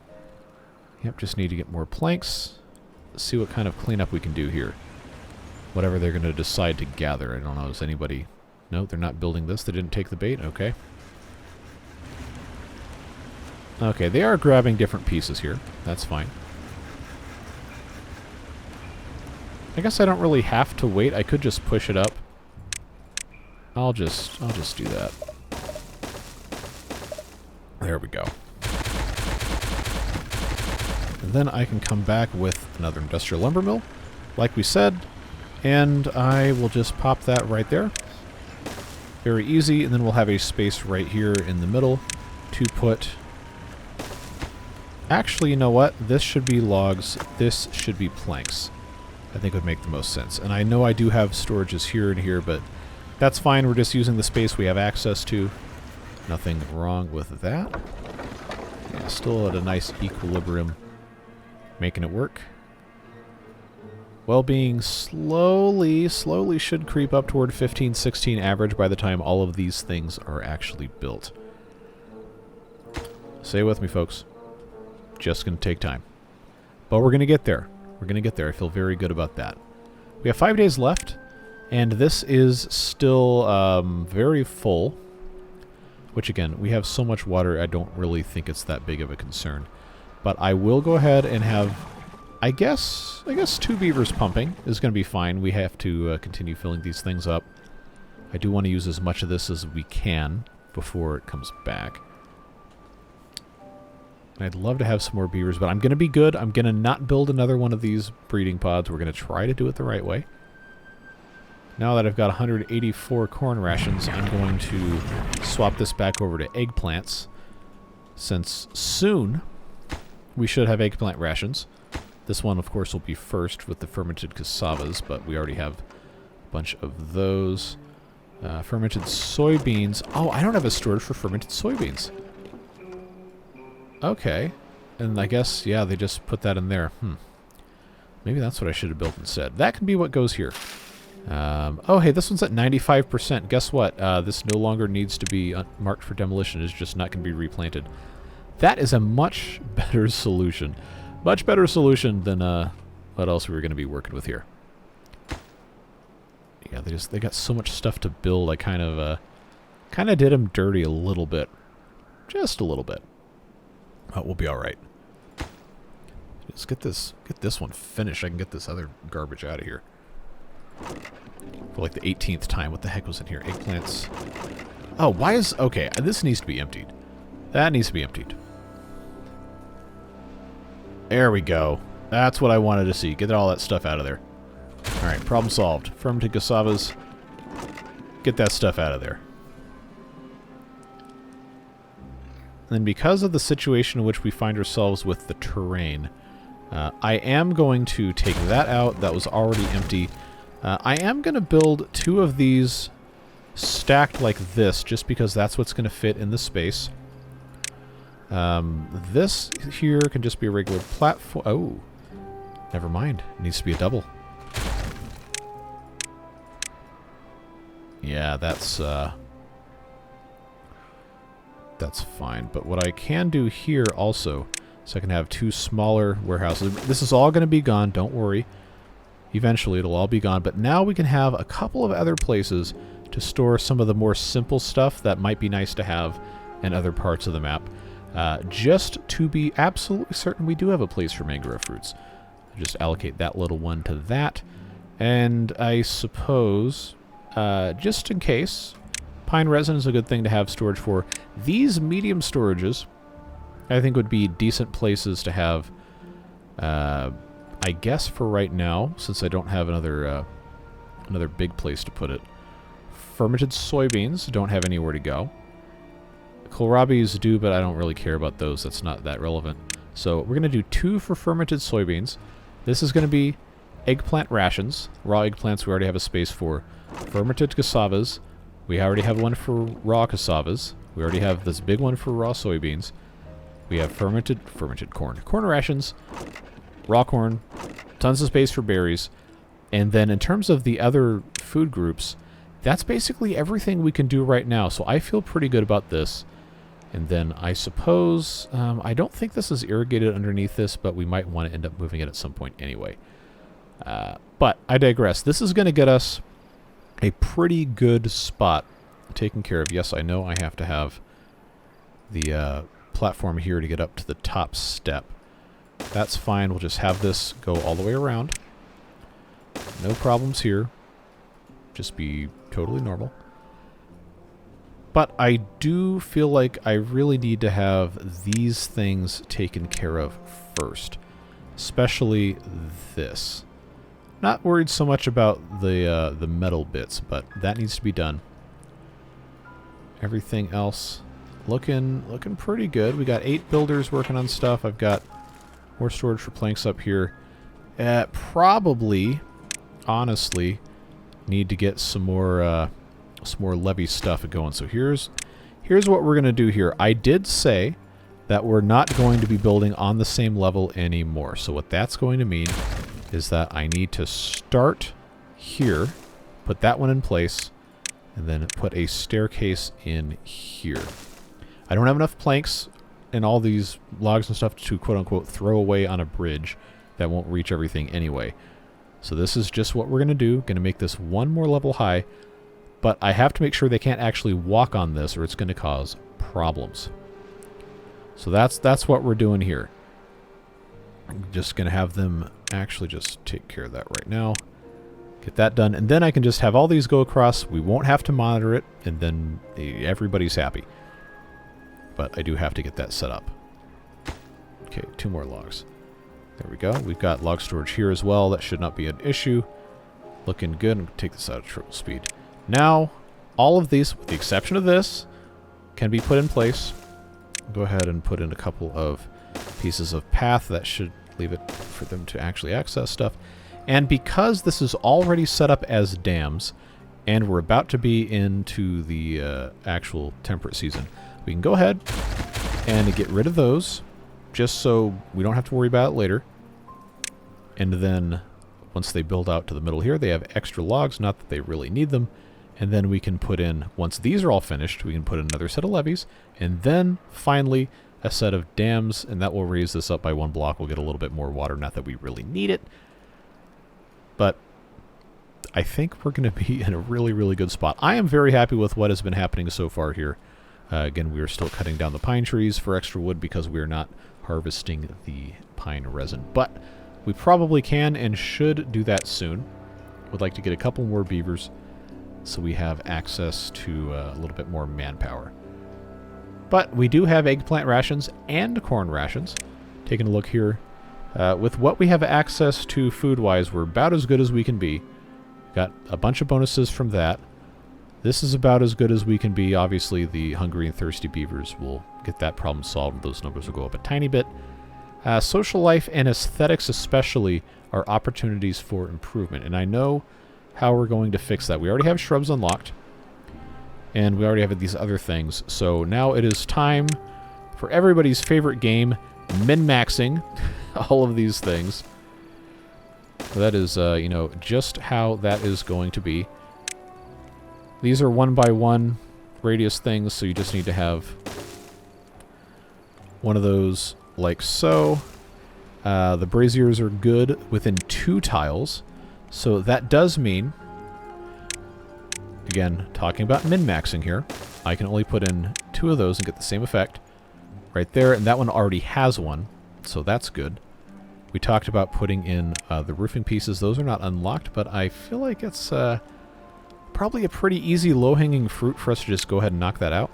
Yep, just need to get more planks. Let's see what kind of cleanup we can do here. Whatever they're going to decide to gather. I don't know, is anybody... No, they're not building this. They didn't take the bait. Okay. Okay, they are grabbing different pieces here. That's fine. I guess I don't really have to wait. I could just push it up. I'll just do that. There we go. And then I can come back with another industrial lumber mill, like we said, and I will just pop that right there. Very easy, and then we'll have a space right here in the middle to put... Actually, you know what? This should be logs. This should be planks. I think would make the most sense. And I know I do have storages here and here, but that's fine. We're just using the space we have access to. Nothing wrong with that. Yeah, still at a nice equilibrium. Making it work. Well-being slowly should creep up toward 15, 16 average by the time all of these things are actually built. Stay with me, folks. Just going to take time. But we're going to get there. We're going to get there. I feel very good about that. We have 5 days left, and this is still very full. Which, again, we have so much water, I don't really think it's that big of a concern. But I will go ahead and have, I guess 2 beavers pumping is going to be fine. We have to continue filling these things up. I do want to use as much of this as we can before it comes back. I'd love to have some more beavers, but I'm going to be good. I'm going to not build another one of these breeding pods. We're going to try to do it the right way. Now that I've got 184 corn rations, I'm going to swap this back over to eggplants, since soon we should have eggplant rations. This one, of course, will be first with the fermented cassavas, but we already have a bunch of those. Fermented soybeans. Oh, I don't have a storage for fermented soybeans. Okay. And I guess, yeah, they just put that in there. Maybe that's what I should have built instead. That can be what goes here. Oh, hey, this one's at 95%. Guess what? This no longer needs to be marked for demolition. It's just not going to be replanted. That is a much better solution. Much better solution than what else we were going to be working with here. Yeah, they got so much stuff to build. I kind of did them dirty a little bit. Just a little bit. But we'll be all right. Let's get this one finished. I can get this other garbage out of here. For like the 18th time. What the heck was in here? Eggplants. Oh, why is... Okay, this needs to be emptied. That needs to be emptied. There we go. That's what I wanted to see. Get all that stuff out of there. Alright, problem solved. Fermented cassavas. Get that stuff out of there. And because of the situation in which we find ourselves with the terrain, I am going to take that out. That was already empty. I am going to build 2 of these stacked like this, just because that's what's going to fit in the space. This here can just be a regular platform. Oh, never mind. It needs to be a double. Yeah, that's fine. But what I can do here also, so I can have 2 smaller warehouses. This is all going to be gone, don't worry. Eventually it'll all be gone. But now we can have a couple of other places to store some of the more simple stuff that might be nice to have in other parts of the map. Just to be absolutely certain we do have a place for mangrove fruits. Just allocate that little one to that. And I suppose, just in case, pine resin is a good thing to have storage for. These medium storages, I think, would be decent places to have, I guess for right now, since I don't have another big place to put it. Fermented soybeans don't have anywhere to go. Kohlrabies do, but I don't really care about those. That's not that relevant. So we're going to do 2 for fermented soybeans. This is going to be eggplant rations. Raw eggplants we already have a space for. Fermented cassavas. We already have one for raw cassavas. We already have this big one for raw soybeans. We have fermented corn. Corn rations. Raw corn. Tons of space for berries. And then in terms of the other food groups, that's basically everything we can do right now. So I feel pretty good about this. And then I suppose, I don't think this is irrigated underneath this, but we might want to end up moving it at some point anyway. But I digress. This is going to get us a pretty good spot taken care of. Yes, I know I have to have the platform here to get up to the top step. That's fine. We'll just have this go all the way around. No problems here. Just be totally normal. But I do feel like I really need to have these things taken care of first. Especially this. Not worried so much about the metal bits, but that needs to be done. Everything else looking pretty good. We got 8 builders working on stuff. I've got more storage for planks up here. Probably, honestly, need to get some more levee stuff going. So here's what we're going to do here. I did say that we're not going to be building on the same level anymore. So what that's going to mean is that I need to start here, put that one in place, and then put a staircase in here. I don't have enough planks and all these logs and stuff to quote-unquote throw away on a bridge that won't reach everything anyway. So this is just what we're going to do. Going to make this one more level high, but I have to make sure they can't actually walk on this or it's going to cause problems. So that's what we're doing here. I'm just going to have them actually just take care of that right now. Get that done, and then I can just have all these go across. We won't have to monitor it, and then everybody's happy. But I do have to get that set up. Okay, 2 more logs. There we go. We've got log storage here as well. That should not be an issue. Looking good. I'm going to take this out of triple speed. Now, all of these, with the exception of this, can be put in place. Go ahead and put in a couple of pieces of path. That should leave it for them to actually access stuff. And because this is already set up as dams, and we're about to be into the actual temperate season, we can go ahead and get rid of those, just so we don't have to worry about it later. And then, once they build out to the middle here, they have extra logs, not that they really need them. And then we can put in, once these are all finished, we can put in another set of levees, and then, finally, a set of dams, and that will raise this up by 1 block. We'll get a little bit more water, not that we really need it. But I think we're going to be in a really, really good spot. I am very happy with what has been happening so far here. Again, we are still cutting down the pine trees for extra wood because we are not harvesting the pine resin. But we probably can and should do that soon. Would like to get a couple more beavers so we have access to a little bit more manpower. But we do have eggplant rations and corn rations. Taking a look here. With what we have access to food-wise, we're about as good as we can be. Got a bunch of bonuses from that. This is about as good as we can be. Obviously, the hungry and thirsty beavers will get that problem solved. Those numbers will go up a tiny bit. Social life and aesthetics especially are opportunities for improvement. And I know how we're going to fix that. We already have shrubs unlocked. And we already have these other things. So now it is time for everybody's favorite game, min-maxing all of these things. That is, you know, just how that is going to be. These are 1x1 radius things, so you just need to have one of those like so. The braziers are good within 2 tiles, so that does mean, again, talking about min-maxing here, I can only put in 2 of those and get the same effect right there, and that one already has one, so that's good. We talked about putting in the roofing pieces. Those are not unlocked, but I feel like it's probably a pretty easy low-hanging fruit for us to just go ahead and knock that out.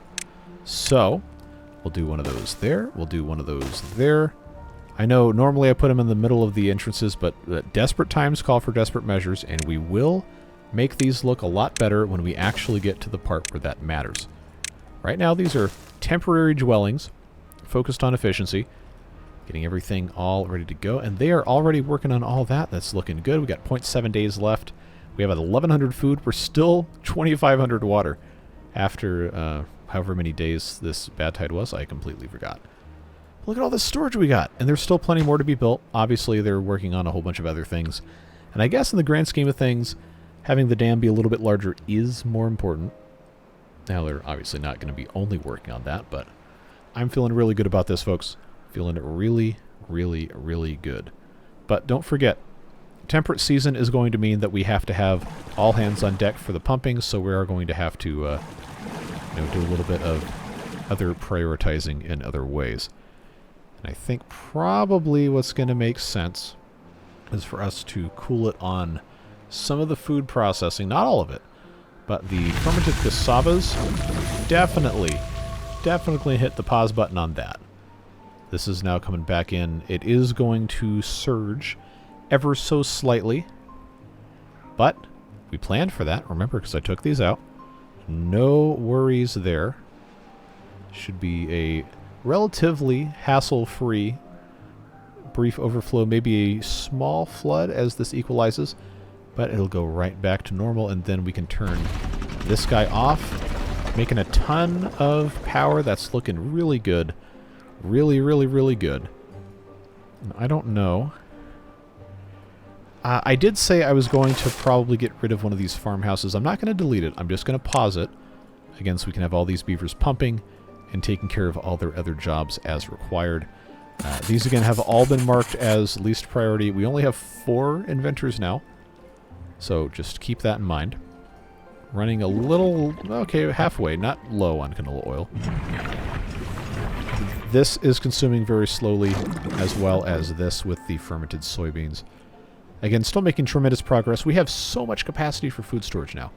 So, we'll do one of those there. We'll do one of those there. I know normally I put them in the middle of the entrances, but desperate times call for desperate measures, and we will make these look a lot better when we actually get to the part where that matters. Right now, these are temporary dwellings focused on efficiency. Getting everything all ready to go. And they are already working on all that. That's looking good. We got 0.7 days left. We have 1,100 food. We're still 2,500 water. After however many days this bad tide was, I completely forgot. Look at all this storage we got. And there's still plenty more to be built. Obviously, they're working on a whole bunch of other things. And I guess in the grand scheme of things, having the dam be a little bit larger is more important. Now, they're obviously not going to be only working on that, but I'm feeling really good about this, folks. Feeling it really, really, really good. But don't forget, temperate season is going to mean that we have to have all hands on deck for the pumping, so we are going to have to you know, do a little bit of other prioritizing in other ways. And I think probably what's going to make sense is for us to cool it on some of the food processing, not all of it, but the fermented cassavas, definitely hit the pause button on that. This is now coming back in. It is going to surge ever so slightly, but we planned for that, remember, because I took these out. No worries there. Should be a relatively hassle-free brief overflow, maybe a small flood as this equalizes, but it'll go right back to normal, and then we can turn this guy off, making a ton of power. That's looking really good. Really, really, really good. I don't know. I did say I was going to probably get rid of one of these farmhouses. I'm not going to delete it. I'm just going to pause it. Again, so we can have all these beavers pumping and taking care of all their other jobs as required. These, again, have all been marked as least priority. We only have 4 inventors now. So just keep that in mind. Running a little... Okay, halfway. Not low on canola oil. This is consuming very slowly, as well as this with the fermented soybeans. Again, still making tremendous progress. We have so much capacity for food storage now.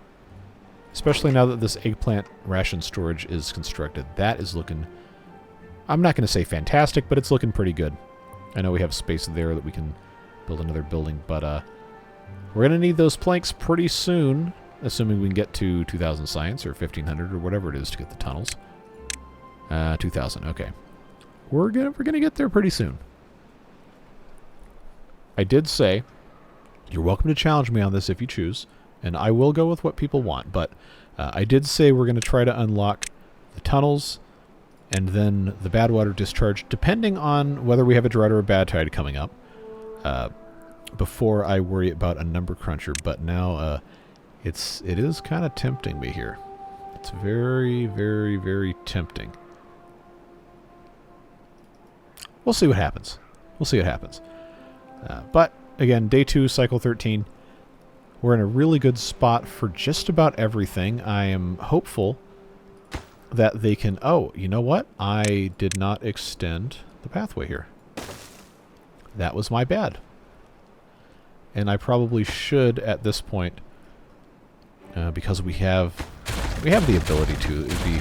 Especially now that this eggplant ration storage is constructed. That is looking... I'm not going to say fantastic, but it's looking pretty good. I know we have space there that we can build another building, but We're going to need those planks pretty soon, assuming we can get to 2,000 science or 1,500 or whatever it is to get the tunnels. 2,000, okay. We're gonna get there pretty soon. I did say, you're welcome to challenge me on this if you choose, and I will go with what people want, but I did say we're going to try to unlock the tunnels and then the bad water discharge, depending on whether we have a drought or a bad tide coming up, before I worry about a number cruncher. But now it is kind of tempting me here. It's very, very, very tempting. We'll see what happens. We'll see what happens. But, again, day 2, cycle 13. We're in a really good spot for just about everything. I am hopeful that they can... Oh, you know what? I did not extend the pathway here. That was my bad. And I probably should at this point, because we have the ability to. It'd be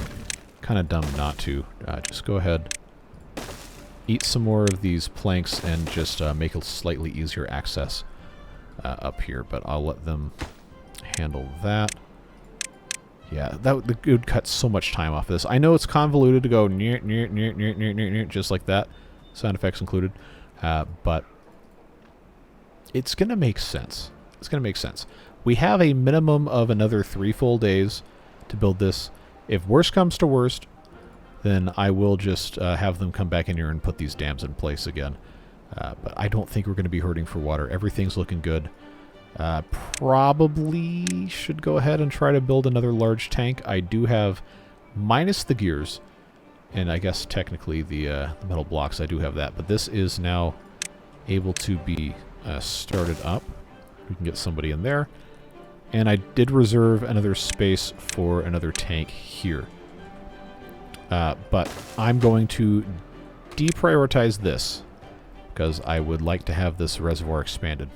kind of dumb not to. Just go ahead, eat some more of these planks, and just make a slightly easier access up here. But I'll let them handle that. Yeah, that would cut so much time off of this. I know it's convoluted to go just like that, sound effects included, but it's going to make sense. It's going to make sense. We have a minimum of another 3 full days to build this. If worst comes to worst, then I will just have them come back in here and put these dams in place again. But I don't think we're going to be hurting for water. Everything's looking good. Probably should go ahead and try to build another large tank. I do have, minus the gears, and I guess technically the metal blocks, I do have that. But this is now able to be started up. We can get somebody in there. And I did reserve another space for another tank here. But I'm going to deprioritize this, because I would like to have this reservoir expanded.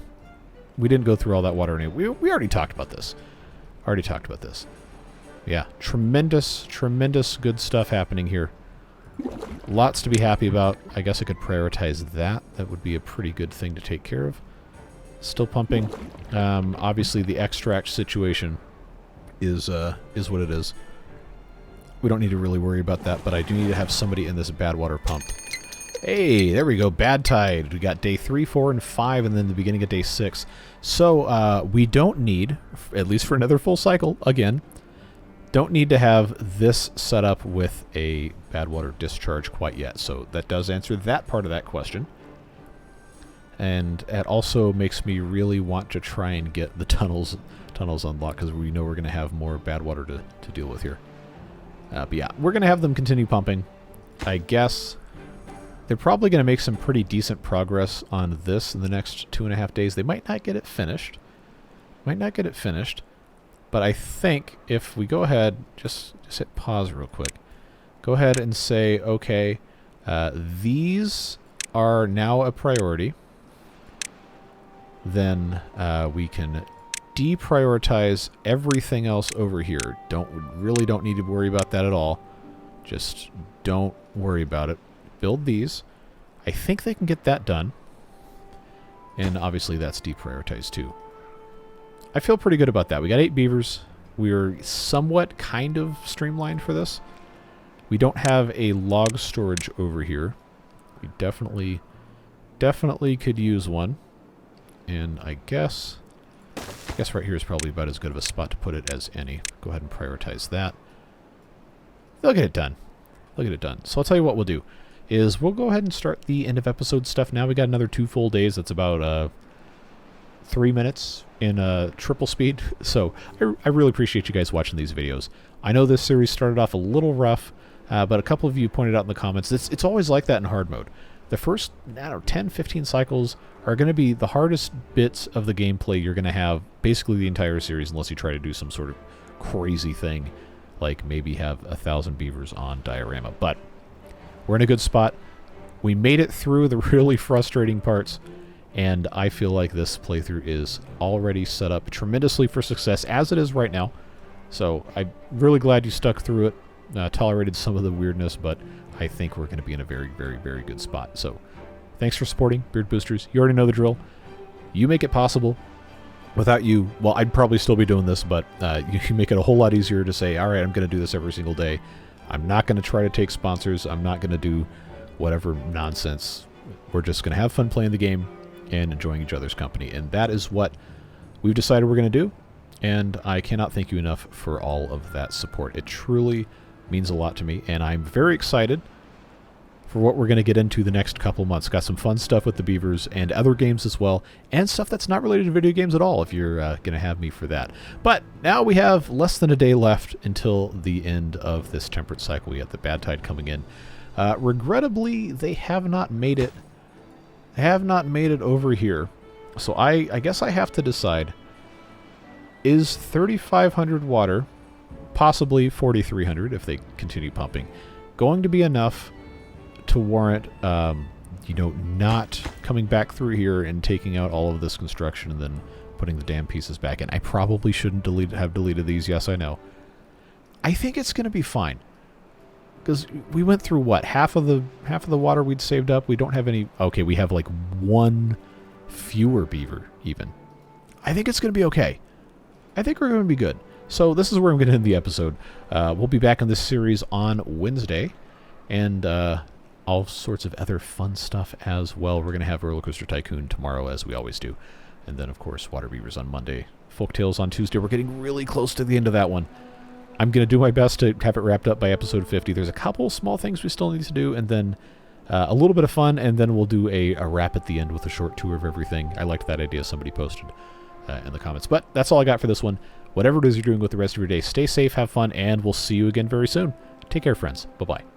We didn't go through all that water. We already talked about this. Yeah, tremendous, tremendous good stuff happening here. Lots to be happy about. I guess I could prioritize that. That would be a pretty good thing to take care of. Still pumping. Obviously, the extract situation is what it is. We don't need to really worry about that, but I do need to have somebody in this bad water pump. Hey, there we go. Bad tide. We got day 3, 4, and 5, and then the beginning of day 6. So we don't need, at least for another full cycle, again, don't need to have this set up with a bad water discharge quite yet. So that does answer that part of that question. And it also makes me really want to try and get the tunnels unlocked, because we know we're going to have more bad water to deal with here. But yeah, we're going to have them continue pumping. I guess they're probably going to make some pretty decent progress on this in the next 2.5 days. They might not get it finished. But I think if we go ahead, just hit pause real quick. Go ahead and say, okay, these are now a priority. Then we can deprioritize everything else over here. Really don't need to worry about that at all. Just don't worry about it. Build these. I think they can get that done. And obviously that's deprioritized too. I feel pretty good about that. We got 8 beavers. We're somewhat kind of streamlined for this. We don't have a log storage over here. We definitely could use one. And I guess right here is probably about as good of a spot to put it as any. Go ahead and prioritize that. They'll get it done. So I'll tell you what we'll do is we'll go ahead and start the end of episode stuff now. We got another 2 full days. That's about 3 minutes in triple speed. So I really appreciate you guys watching these videos. I know this series started off a little rough, but a couple of you pointed out in the comments, it's always like that in hard mode. The first, 10, 15 cycles are going to be the hardest bits of the gameplay you're going to have basically the entire series, unless you try to do some sort of crazy thing, like maybe have 1,000 beavers on Diorama. But we're in a good spot. We made it through the really frustrating parts, and I feel like this playthrough is already set up tremendously for success, as it is right now. So I'm really glad you stuck through it, tolerated some of the weirdness, but I think we're going to be in a very, very, very good spot. So thanks for supporting Beard Boosters. You already know the drill. You make it possible. without you, well, I'd probably still be doing this, but you can make it a whole lot easier to say, all right, I'm going to do this every single day. I'm not going to try to take sponsors. I'm not going to do whatever nonsense. We're just going to have fun playing the game and enjoying each other's company. And that is what we've decided we're going to do. And I cannot thank you enough for all of that support. It truly means a lot to me. And I'm very excited for what we're going to get into the next couple months. Got some fun stuff with the beavers and other games as well, and stuff that's not related to video games at all, if you're going to have me for that. But now we have less than a day left until the end of this temperate cycle. We got the bad tide coming in. Regrettably, they have not made it. They have not made it over here. So I guess I have to decide, is 3,500 water, possibly 4,300 if they continue pumping, going to be enough to warrant, you know, not coming back through here and taking out all of this construction and then putting the damn pieces back in? I probably shouldn't have deleted these. Yes, I know. I think it's going to be fine, because we went through what, half of the water we'd saved up. We don't have any. Okay, we have like one fewer beaver even. I think it's going to be okay. I think we're going to be good. So this is where I'm going to end the episode. We'll be back in this series on Wednesday, and all sorts of other fun stuff as well. We're going to have Roller Coaster Tycoon tomorrow, as we always do. And then, of course, Water Beavers on Monday. Folktales on Tuesday. We're getting really close to the end of that one. I'm going to do my best to have it wrapped up by episode 50. There's a couple small things we still need to do, and then a little bit of fun, and then we'll do a wrap at the end with a short tour of everything. I liked that idea somebody posted in the comments. But that's all I got for this one. Whatever it is you're doing with the rest of your day, stay safe, have fun, and we'll see you again very soon. Take care, friends. Bye-bye.